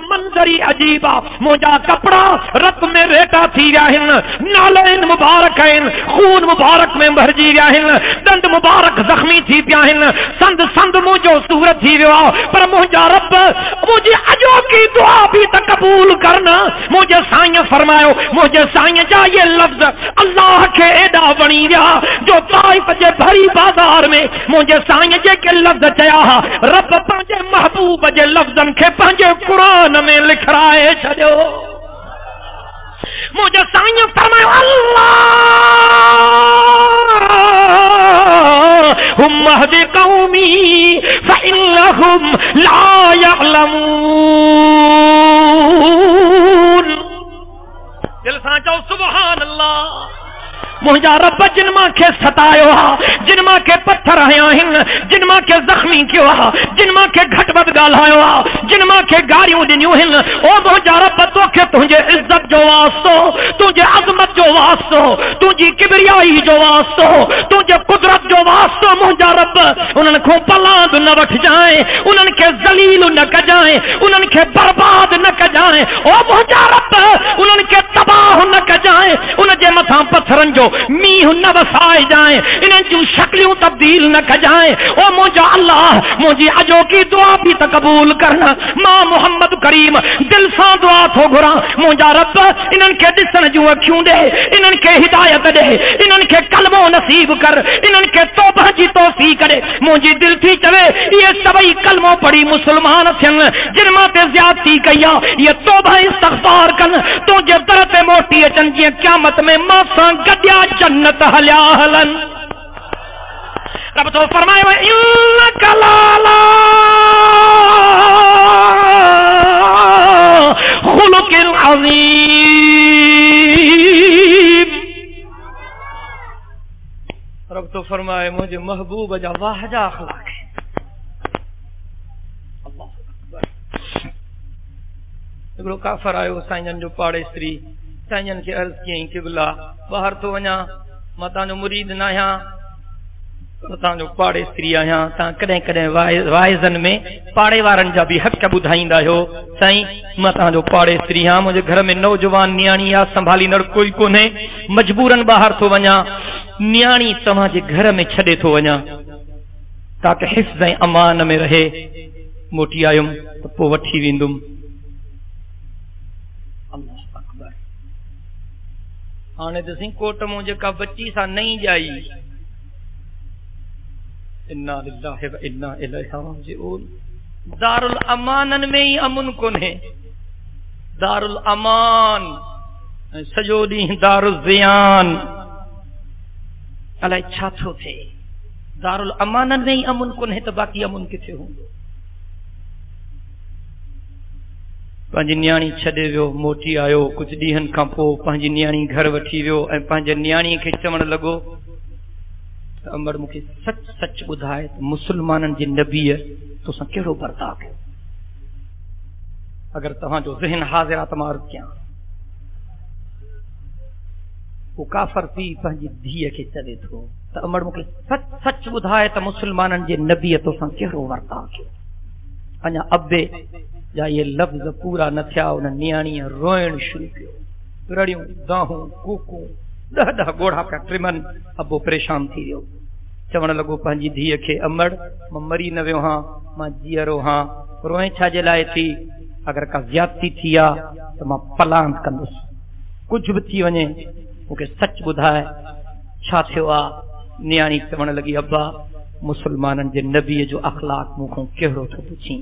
منظری عجیبا موجا کپڑا رت میں ریٹا تھی رہن نالین مبارک ہیں خون مبارک میں بھرجی رہن دند مبارک زخمی تھی پیاہن سند سند مجھو صورت تھی ویا پر مجھا رب مجھے اجو کی دعا بھی تک قبول کرنا مجھے سائیں فرماؤ مجھے سائیں جا یہ لفظ اللہ کے ایڈا بنی رہا جو طائف جے بھری بازار میں مجھے سائیں جے کے لفظ چاہا رب پانچے محبوب جے لفظن کے پانچے قرآن میں لکھ رائے چھڑو مجھے سائیں فرمائے اللہم اہد قومی فإنہم لا یعلمون دل سان چاہو سبحان اللہ مجھا رب جن ماں کے ستایو جن ماں کے پتھر آیا ہن جن ماں کے زخمی کیو جن ماں کے گھٹ بد گالایو جن ماں کے گاریوں دنیو ہن او مجھا رب تو کہ تجھے عزت جو واسطو تجھے عظمت جو واسطو تجھے کبریائی جو واسطو تجھے قدرت جو واسطو مجھا رب انہن کو پلاند نہ وٹ جائیں انہن کے ذلیل نہ کجائیں انہن کے برباد نہ کجائیں او مجھا رب انہن کے تباہ نہ کجائیں انہن جے متھاں پتھرن جو میہ نہ وسائے جائیں انہیں جو شکلیوں تبدیل نہ کجائیں او مجھا اللہ مجھے اجو کی دعا بھی تقبول کرنا ماں محمد کریم دل سان دعا تھو گھرا مجھا رب انہیں کے دسن جو اکھیوں دے انہیں کے ہدایت دے انہیں کے کلموں نصیب کر انہیں کے توبہ جی توفیق کرے مجھے دل تھی چوے یہ سبئی کلموں پڑی مسلمان سن جنماں تے زیادتی کیا یہ توبہ استغفار کن تو جے درت موٹی اچن جی قیامت میں موساں گدیا جنت ہلیا ہلن رب تو فرمائے وَإِنَّكَ لَعَلَىٰ خُلُقٍ عَظِيمٍ رب تو فرمائے مجھے محبوب جا واحجہ اخلاق ہے اللہ اکبر اگرو کافر آئے سائنجن جو پاڑے سری سائنجن کے عرض کییں قبلہ باہر تو ونا متان جو مرید نہ ہاں متان جو پاڑے سری آیا تا کدیں کدیں وائزن میں پاڑے وارن جا بھی حق بدھائیندا ہو سائیں متان جو پاڑے سری ہاں مجھے گھر میں نوجوان نیانی یا سنبھالی نر کوئی کونے مجبورن باہر تو ونا نیانی تمہاں جے گھر میں چھڑے تو ونا تاکہ حفظ امان میں رہے موٹی آیم تو پو وٹھی ویندم آنے دسیں کوٹ مجھے کا بچی سا نہیں جائی انا للہ و انا الیہ راجعون دار الامانن میں ہی امن کن ہے دار الامان سجو دی دار الزیان علی چھاتو تھے دار الامانن میں ہی امن کن ہے تو باقی امن کتھے ہوں پانچی نیانی چھڑے ویو موٹی آیو کچھ ڈیہن کھا پو پانچی نیانی گھر وٹھی ویو اے پانچی نیانی کے چمڑ لگو امر مکھے سچ سچ بدھائے مسلمانن جی نبی ہے تو سن کیڑو برتا کے اگر تہاں جو ذہن حاضرات مار کیا وہ کافر پی پانچی دھیے کے چلے تھو تو امر مکھے سچ سچ بدھائے تو مسلمانن جی نبی ہے تو سن کیڑو برتا کے انیا ابے جا یہ لفظ پورا نہ تھیا انہیں نیانی روئن شروع کیو رڑیوں داہوں کوکوں دہ گوڑا پہ ٹرمن ابو پریشان تھی رہو چوڑ لگو پانچی دھیے کے امڑ مری نہ ویو ہاں ماں جیرو ہاں روئیں چھا جے لائے تھی اگر کا زیادتی تھیا تو ماں پلاند کندس کچھ بھی تھی ونے مکے سچ بدھائے چھا تھیو آ نیانی چوڑ لگی ابا مسلمانن جے نبی جو اخلاق مکھوں کہڑو تھو پوچھیں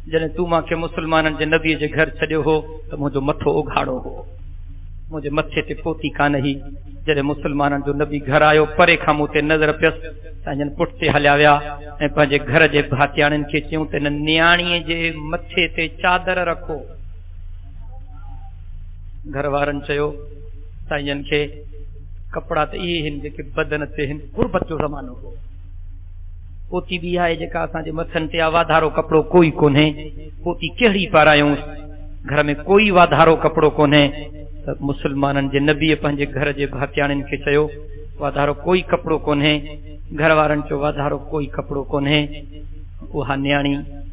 جنہیں تو ماں کے مسلمانن جے نبی جے گھر چھڑیو ہو تو مجھو متھو اگھاڑو ہو مجھے متھے تے پوتی کا نہیں جنہیں مسلمانن جو نبی گھر آئیو پرے کھامو تے نظر پیس سائنجن پٹتے حلیا ویا اے پانجے گھر جے بھاتیانن کے چیوں تے نیانی جے متھے تے چادر رکھو گھر وارن چیو سائنجن کے کپڑا تے یہ ہن جے کے بدن تے ہن قربت جو زمانو ہو پوتی بھی آئے جکا اساں جے متھن تے وادھارو کپڑو کوئی کونے پوتی کیڑی پارایوں گھر میں کوئی وادھارو کپڑو کونے مسلمانن جے نبی پنجے گھر جے بھاتیانن کے چیو وادھارو کوئی کپڑو کونے گھر وارن چو وادھارو کوئی کپڑو کونے وہ نیانی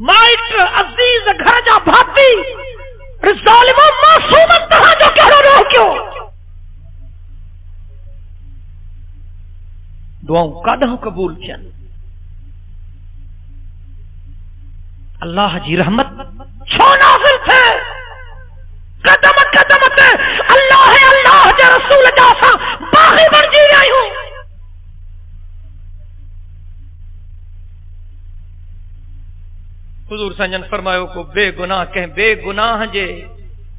مائٹ عزیز گھر جا بھاتی ظالموں معصومن تہاں جو کہہ رہو کیوں دعاؤں کاڈھوں قبول کن اللہ جی رحمت چھو نازل تھے قدم قدم تے اللہ جا رسول جاسا باغی بن جی رہی ہوں حضور سنجن فرمایو کو بے گناہ کہیں بے گناہ جے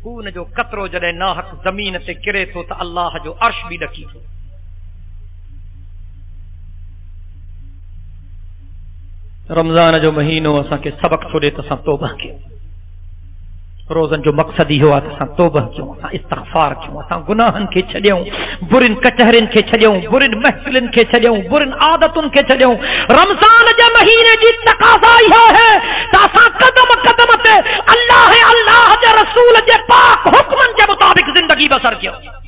خون جو قطرو جڑے ناحق زمین تے کرے تو تا اللہ جو عرش بھی ڈکی تو رمضان جو مہینو اساں کے سبق چھوڑے تو اساں توبہ کیوں روزن جو مقصد ہی ہوا تو اساں توبہ کیوں اساں استغفار کیوں اساں گناہن کے چھڑیوں برن کچہرن کے چھڑیوں برن محفلن کے چھڑیوں برن عادتن کے چھڑیوں رمضان جو مہینے جی تقاضا ہے تا اساں قدم قدم تے اللہ دے رسول دے پاک حکمن کے مطابق زندگی بسر کیوں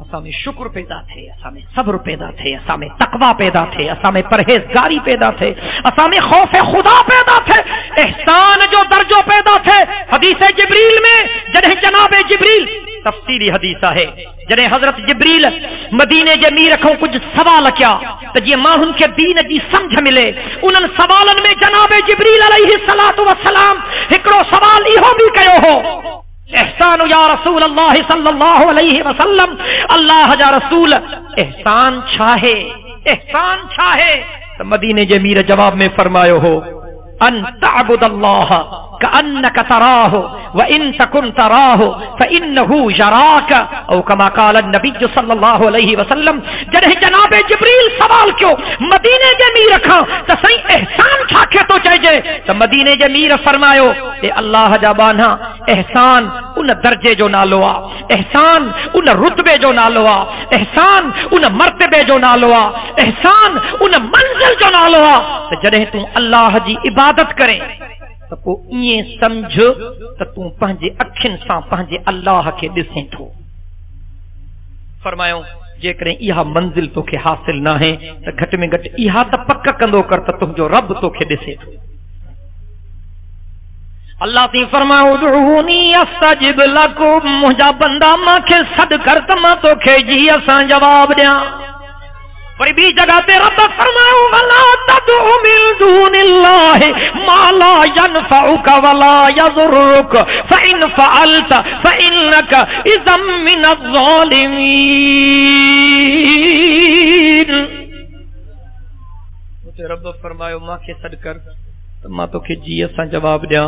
اساں میں شکر پیدا تھے اساں میں صبر پیدا تھے اساں میں تقوی پیدا تھے اساں میں پرہیزگاری پیدا تھے اساں میں خوف خدا پیدا تھے احسان جو درجوں پیدا تھے حدیث جبریل میں جنہیں جناب جبریل تفصیلی حدیث ہے جنہیں حضرت جبریل مدینے جے می رکھوں کچھ سوال کیا تو یہ ماہن کے دین جی سمجھ ملے انہن سوالن میں جناب جبریل علیہ السلام ہکڑو سوال ایہو بھی کہو ہو احسان یا رسول اللہ صلی اللہ علیہ وسلم اللہ جا رسول احسان چھاہے تو مدینے جمیر جواب میں فرمایو ہو ان تعبد اللہ کأنک تراہ وان تکن تراہ فإنہ یراک او کما قال النبی صلی اللہ علیہ وسلم جنہیں جناب جبریل سوال کیوں مدینے جمیر رکھا تو صحیح احسان چھاکے تو چاہیے تو مدینے جمیر فرمایو اے اللہ جا بانا احسان ان درجے جو نالو آ احسان ان رتبے جو نالو آ احسان ان مرتبے جو نالو آ احسان ان منزل جو نالو آ تو جڑے تو اللہ جی عبادت کریں تو کو یہ سمجھ تو پنجے اکھن سان پنجے اللہ کے ڈسیں تھو فرمایو جے کریں یہ منزل تو کے حاصل نہ ہے تو گھٹ میں گھٹ یہ تو پکا کندو کر تو تم جو رب تو کے ڈسے تھو اللہ تی فرماؤ ادعونی استجب لکم مجھا بندہ ماں کے صد کر تما تو کھے جی اساں جواب دیا اور بھی جگہ تے رب فرماؤ ولا تدعو من دون اللہ ما لا ينفعك ولا يضرك فإن فعلت فإنك إذا من الظالمين رب فرماؤ ماں کے صد کر ماں تو کہ جی اساں جواب دیا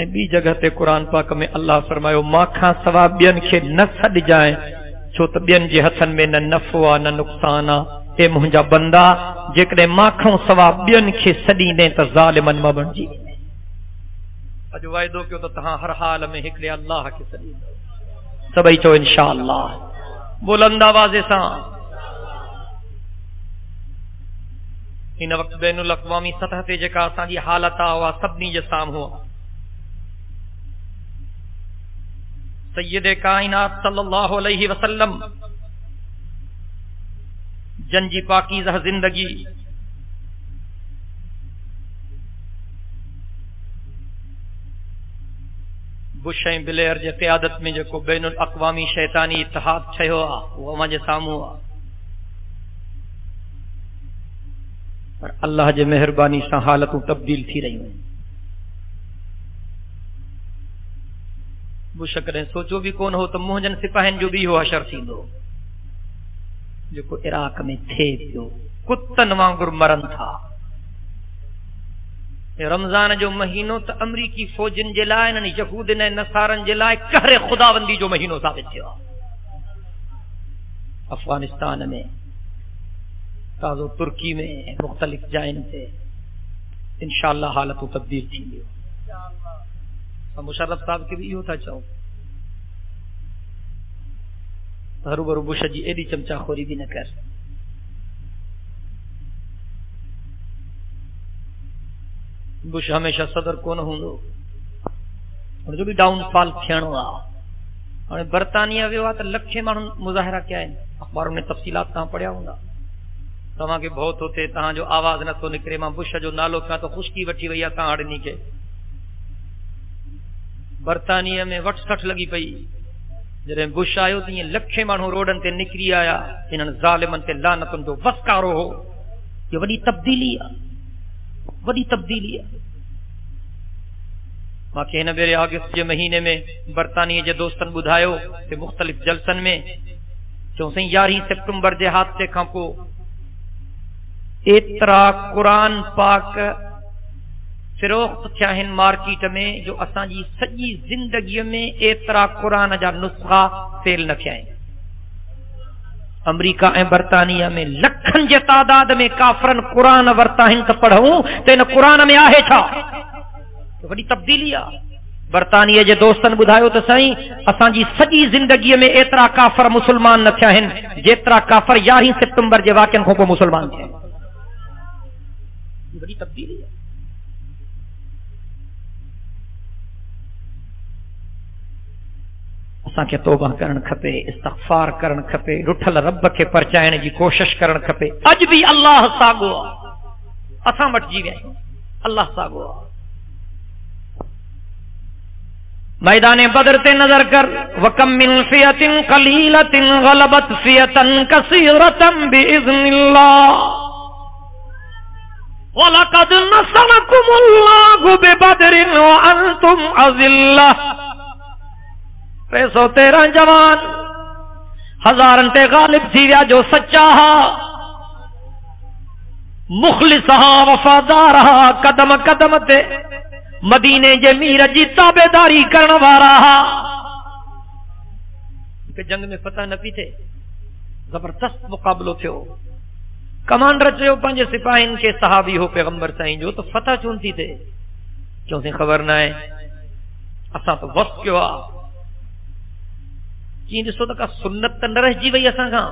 بی جگہ تے قرآن پاک میں اللہ فرمایا ماں کھاں سوا بین کے نہ سڈ جائیں چھو تو بین جے ہتھن میں نہ نفع نہ نقصان اے مہنجا بندہ جیکڑے ماں کھاں سوا بین کے سڈی دیں تو ظالمن ما بن جی اج وعدو کیوں تو تہاں ہر حال میں ہکڑے اللہ کے سڈی سبئی چو انشاءاللہ بلند آواز سان ان وقت بین الاقوامی سطح تے جکا اساں جی حالت ہوا سبنی جے سام ہوا سید کائنات صلی اللہ علیہ وسلم جنجی پاکیزہ زندگی بشیں بلیر جے قیادت میں جو بین الاقوامی شیطانی اتحاد چھے ہوا وہ مجھے سام ہوا اور اللہ جے مہربانی سا حالتوں تبدیل تھی رہی ہوں وہ شکریں سوچو بھی کون ہو تو موہجن سپاہن جو بھی ہو حشر تھی دو جو کو عراق میں تھے جو کتن وانگر مرن تھا رمضان جو مہینوں تو امریکی فوجن جلائے نہ یہودن نصارن جلائے قہر خداوندی جو مہینوں ثابت تھا افغانستان میں تازو ترکی میں مختلف جائن سے انشاءاللہ حالتوں تبدیل تھی مشرف صاحب کے بھی یہ ہوتا چاہو ہرو برو بش جی ایڈی چمچا خوری بھی نہ کر بش ہمیشہ صدر کون ہوں اور جو بھی ڈاؤن فال تھیانو آ اور برطانیہ ویوا تو لکھے مانو مظاہرہ کیا ہے اخباروں میں تفصیلات تہاں پڑھیا ہوں تمہاں کے بہت ہوتے تہاں جو آواز نہ تو نکرے ماں بش جو نالو کیا تو خشکی وٹھی وئی تہاں اڑنی کے برطانیہ میں وٹ سٹ لگی پئی جڑے بش آیو تے یہ لکھے مانو روڈن تے نکری آیا انہن ظالمن تے لعنتن جو وسکارو ہو یہ وڈی تبدیلی ہے وڈی تبدیلی ہے باقی ہن بیرے اگست کے مہینے میں برطانیہ کے دوستن بدھایو تے مختلف جلسن میں 11 سپٹمبر کے حادثے کھاں پو ایترا قرآن پاک فروخت تھیا ہن مارکیٹ میں جو اساں جی سجی زندگی میں ایترا قرآن جا نسخہ سیل نہ تھیا ہیں امریکہ اے برطانیہ میں لکھن جے تعداد میں کافرن قرآن ورتا ہن تے پڑھوں تے ان قرآن میں آہے چھا بڑی تبدیلی ہے برطانیہ جے دوستن بدھایو تو سائیں اساں جی سجی زندگی میں ایترا کافر مسلمان نہ تھیا ہن جیترا کافر 11 سپٹمبر جے واقعن کو مسلمان تھے بڑی تبدیلی ہے اساں کے توبہ کرن کھپے استغفار کرن کھپے رٹھل رب کے پرچائن جی کوشش کرن کھپے اج بھی اللہ ساگو اساں وٹ جی وے اللہ ساگو میدان بدر تے نظر کر وکم من فیۃ قلیلۃ غلبت فیۃ کثیرۃ باذن اللہ وَلَقَدْ نَصَرَكُمُ اللَّهُ بِبَدْرٍ وَأَنْتُمْ أَذِلَّةٌ 313 جوان ہزارن تے غالب تھی ویا جو سچا ہا مخلص ہا وفادار ہا قدم قدم تے مدینے جے میر جی تابعداری کرن وارا ہا کہ جنگ میں فتح نہ پی تھے زبردست مقابلو تھو کمانڈر چیو پنج سپاہین کے صحابی ہو پیغمبر سائیں جو تو فتح چونتی تھے کیوں سے خبر نہ ہے اساں تو وقت کیوں آ چین دسو تک سنت تن رہ جی وئی اساں کھاں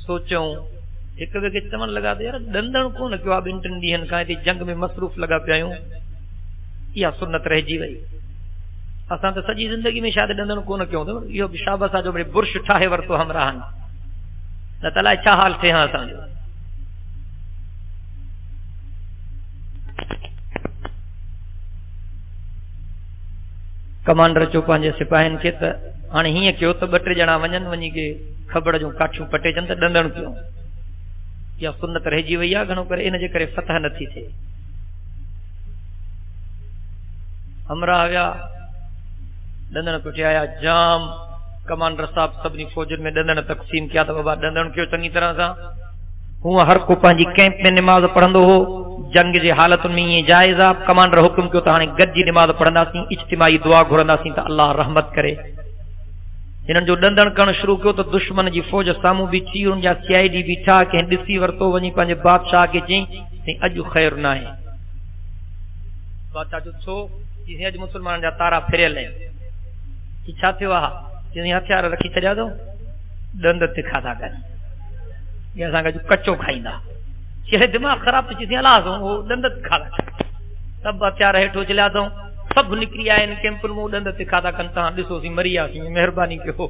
سوچوں ایک وے کے چمن لگا دے یار دندن کو نہ کیوں اب انٹن ڈیہن کھائے تے جنگ میں مصروف لگا پیاوں یا سنت رہ جی وئی اساں تو سجی زندگی میں شاید دندن کو نہ کیوں تو یہ شاباش جو بڑے برش ٹھاہے ور تو ہمراہن نہ تلا اچھا حال تھے ہاں اساں جو کمانڈر چو پانچے سپاہین کے تا ہانے ہی کیوں تو بٹر جنا ونجن ونجی کے خبر جو کاٹھوں پٹے چند ڈندن کیوں یا سنت رہ جی وئی گھنو کرے ان جے کرے فتح نہ تھی تھے ہمراہ ویا ڈندن پٹے آیا جام کمانڈر صاحب سبنی فوجن میں ڈندن تقسیم کیا تو بابا ڈندن کیوں چنگی طرح سا ہوں ہر کو پانچی کیمپ میں نماز پڑھندو ہو جنگ جی حالت میں یہ جائز آپ کمانڈر حکم کیوں تو ہانے گجی نماز پڑھندا سی اجتماعی دعا گھرندا سی تو اللہ رحمت کرے انہن جو ڈندن کرن شروع کیو تو دشمن جی فوج سامو بھی چی ان جا سی آئی ڈی بیٹھا کہ ڈسی ورتو ونی پنج بادشاہ کے چیں تے اج خیر نہ ہے بادشاہ جو چھو جی اج مسلمان جا تارا پھریل ہے کی چھا تھیو آ جی ہتھیار رکھی چھڑیا دو ڈند تے کھادا کر یا سانگا جو کچو کھائیندا چہرے دماغ خراب تو چیزیں لاز ہوں وہ ڈندت کھادا سب ہتھیار ہیٹھو چلا دوں سب نکری آئے ان کیمپل میں ڈندت کھادا کنتا ہاں ڈسو سی مری آسی مہربانی کیو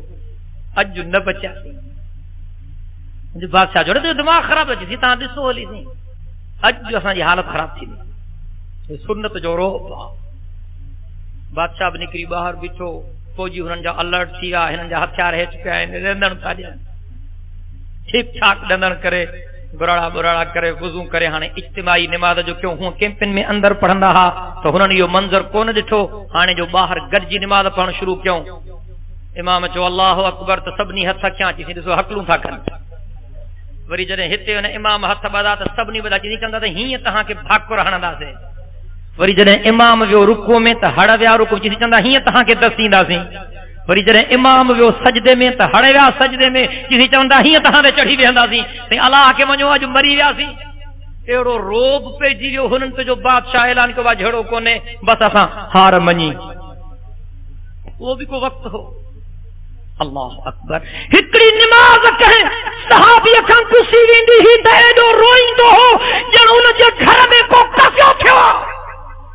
اج جو نہ بچا سی بادشاہ جو تو دماغ خراب ہے تاں ڈسو ہولی سی اج جو اساں جی حالت خراب تھی سنت جو رو بادشاہ نکری باہر بیٹھو فوجی ہنن جا الرٹ تھی آ ہنن جا ہتھیار ہیچ پیا ڈندن کھاڈیا ٹھیک ٹھاک ڈندن کرے براڑا براڑا کرے وضو کرے ہانے اجتماعی نماز جو کیوں ہوں کیمپن میں اندر پڑھندا ہا تو ہنن یہ منظر کون ڈٹھو ہانے جو باہر گڈجی نماز پڑھن شروع کیوں امام چو اللہ اکبر تو سبنی ہتھ کیا چیسی ڈسو حقلوں تھا کن وری جنے ہتے ان امام ہتھ بدا تو سبنی بدا چیزی کندا تے ہی تہاں کے بھاکر ہندا سے وری جنے امام جو رکوع میں تو ہڑ ویا رکوع چیزی چندا ہی تہاں کے دسیندا سی وری جنے امام ویو سجدے میں تو ہڑ ویا سجدے میں کسی چوندا ہی تہاں دے چڑھی ویندا سی تے اللہ کے منو اج مری ویا سی ایڑو روب پہ جیو ہنن تو جو بادشاہ اعلان کو جھڑو کونے بس اساں ہار منی وہ بھی کو وقت ہو اللہ اکبر ہکڑی نماز کہیں صحابی کھان کسی ویندی ہی تے جو روئندو ہو جن ان جے گھر میں کو کسو تھو